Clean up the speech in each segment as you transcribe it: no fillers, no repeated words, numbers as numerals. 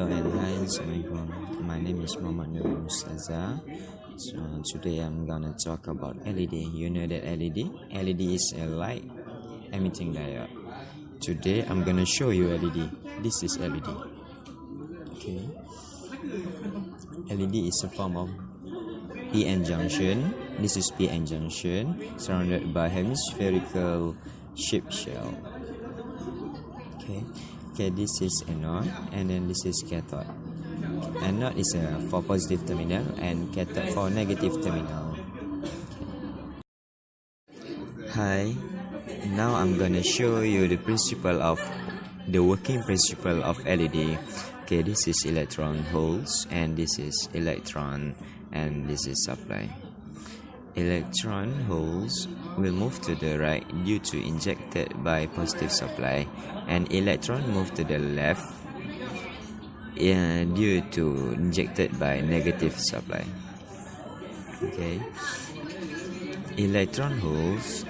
Hello and hi, Assalamualaikum. My name is Muhammad Nur Mustaza. So today I'm gonna talk about LED. You know that LED? LED is a light emitting diode. Today I'm gonna show you LED. This is LED. Okay. LED is a form of PN junction. This is PN junction surrounded by hemispherical shaped shell. Okay, this is anode and then this is cathode. Anode is for positive terminal and cathode for negative terminal. Hi, now I'm gonna show you the working principle of LED. Okay, this is electron holes and this is electron and this is supply. Electron holes will move to the right due to injected by positive supply, and electron move to the left due to injected by negative supply. Okay, electron holes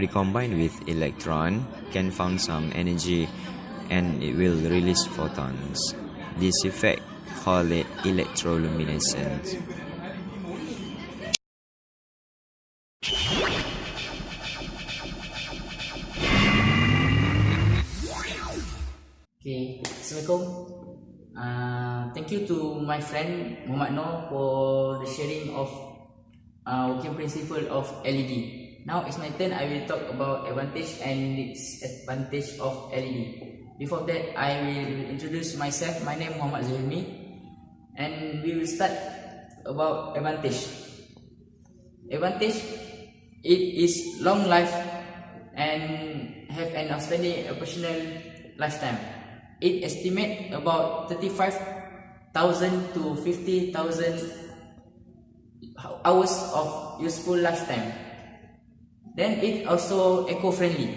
recombined with electron can found some energy and it will release photons. This effect called it electroluminescence. Okay, Assalamualaikum. Thank you to my friend Muhammad Noor for the sharing of working principle of LED. Now it's my turn. I will talk about advantage and disadvantage of LED. Before that, I will introduce myself. My name is Muhammad Zahimi, and we will start about advantage. Advantage, it is long life and have an outstanding operational lifetime. It estimates about 35,000 to 50,000 hours of useful lifetime. Then it also eco-friendly.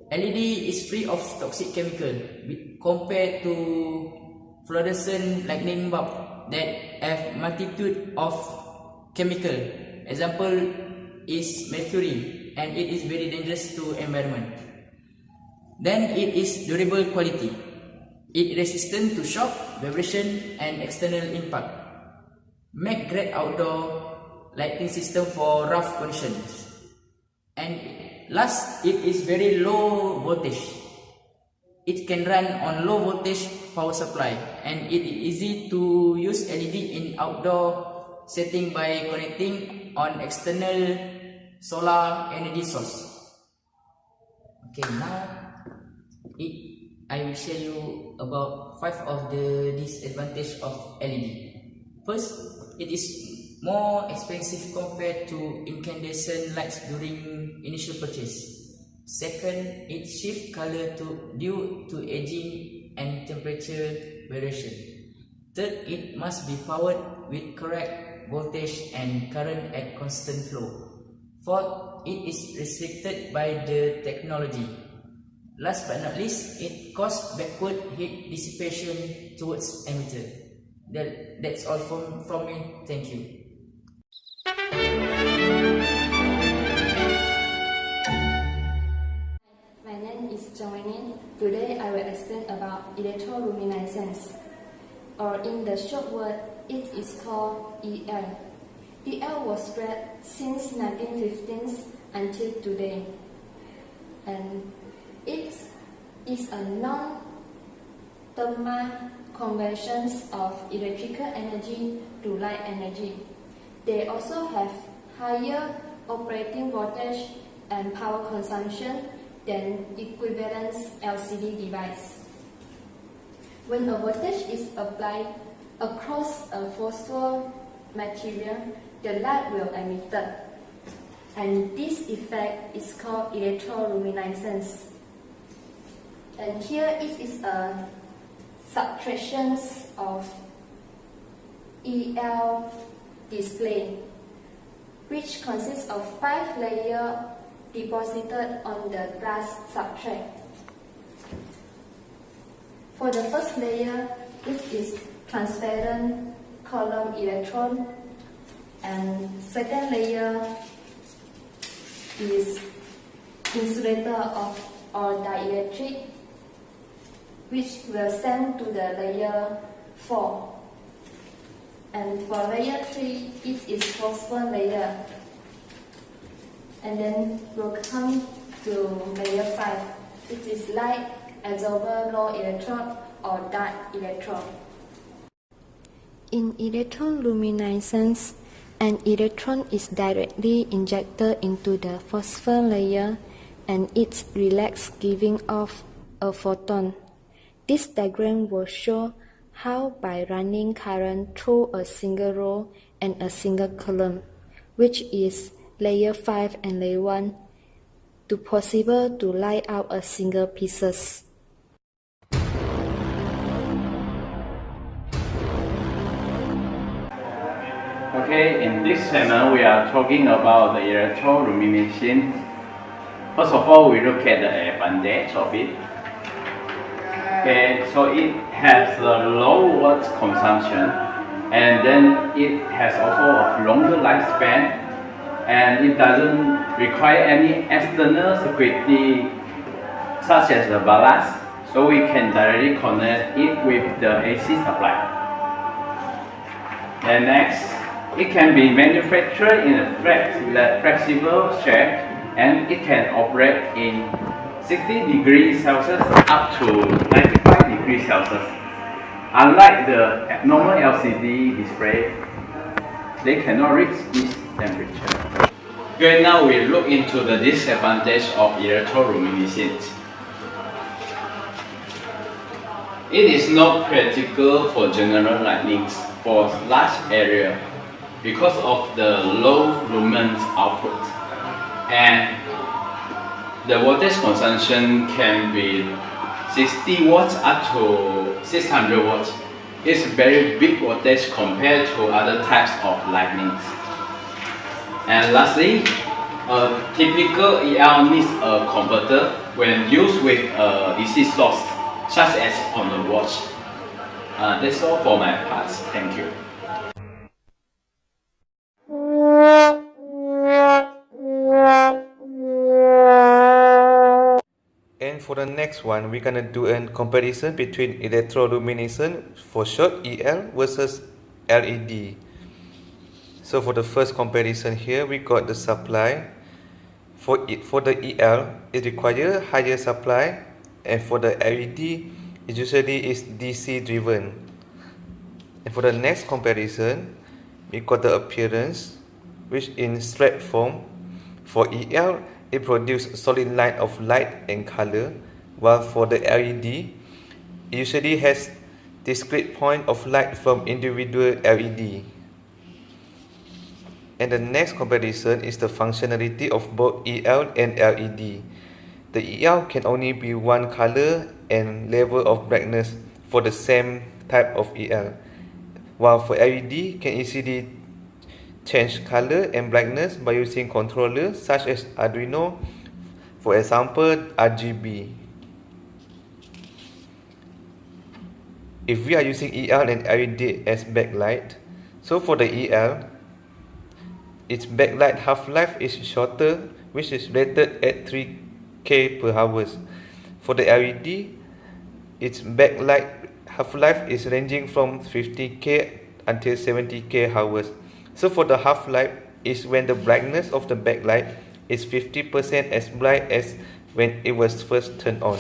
LED is free of toxic chemical compared to fluorescent lightning bulb that have multitude of chemical. Example is mercury, and it is very dangerous to environment. Then it is durable quality. It resistant to shock, vibration and external impact. Make great outdoor lighting system for rough conditions. And last, it is very low voltage. It can run on low voltage power supply, and it is easy to use LED in outdoor setting by connecting on external solar energy source. Okay, now I will share you about 5 of the disadvantages of LED. First, it is more expensive compared to incandescent lights during initial purchase. Second, it shifts color due to aging and temperature variation. Third, it must be powered with correct voltage and current at constant flow. Fourth, it is restricted by the technology. Last but not least, it causes backward heat dissipation towards emitter. That's all from me. Thank you. My name is Joanne. Today I will explain about electroluminescence, or in the short word, it is called EL. EL was spread since 1915 until today, and it is a non-thermal conversion of electrical energy to light energy. They also have higher operating voltage and power consumption than equivalent LCD device. When a voltage is applied across a phosphor material, the light will emit, and this effect is called electroluminescence. And here it is a subtraction of EL display, which consists of 5 layers deposited on the glass substrate. For the first layer, it is transparent column electron, and second layer is insulator or dielectric, which will send to the layer 4. And for layer 3, it is phosphor layer. And then we'll come to layer 5. It is light absorber low electron or dark electron. In electroluminescence, an electron is directly injected into the phosphor layer and it relaxes, giving off a photon. This diagram will show how by running current through a single row and a single column, which is layer 5 and layer 1, to possible to light out a single pieces. Okay, in this channel we are talking about the electroluminescence. First of all, we look at the advantage of it. Okay, so it has a low watt consumption, and then it has also a longer lifespan, and it doesn't require any external security such as the ballast, so we can directly connect it with the AC supply. And next, it can be manufactured in a flexible shape, and it can operate in 60 degrees Celsius up to 95 degrees Celsius. Unlike the normal LCD display, they cannot reach this temperature. Okay, now we look into the disadvantage of electroluminescence. It is not practical for general lightnings for large area because of the low lumens output, and the voltage consumption can be 60 watts up to 600 watts. It's very big voltage compared to other types of lightnings. And lastly, a typical EL needs a converter when used with a DC source, such as on the watch. That's all for my part. Thank you. And for the next one, we're gonna do a comparison between electroluminescence, for short EL, versus LED. So for the first comparison here, we got the supply. For the EL, it requires higher supply, and for the LED, it usually is DC driven. And for the next comparison, we got the appearance, which in straight form. For EL, it produces solid line of light and color, while for the LED, it usually has discrete point of light from individual LED. And the next comparison is the functionality of both EL and LED. The EL can only be one color and level of brightness for the same type of EL, while for LED can easily change color and brightness by using controllers such as Arduino, for example RGB. If we are using EL and LED as backlight, so for the EL, its backlight half-life is shorter, which is rated at 3K per hours. For the LED, its backlight half-life is ranging from 50K until 70K hours. So for the half-life is when the brightness of the backlight is 50% as bright as when it was first turned on.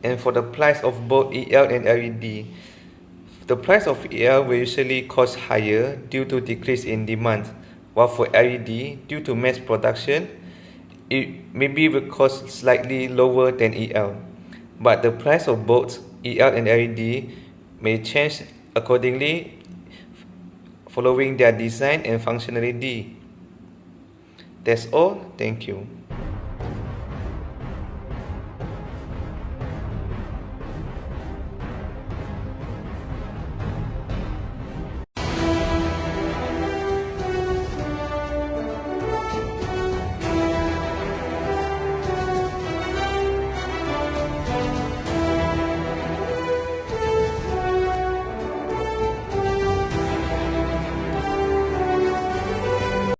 And for the price of both EL and LED, the price of EL will usually cost higher due to decrease in demand, while for LED, due to mass production, it maybe will cost slightly lower than EL. But the price of both EL and LED may change accordingly following their design and functionality. That's all. Thank you.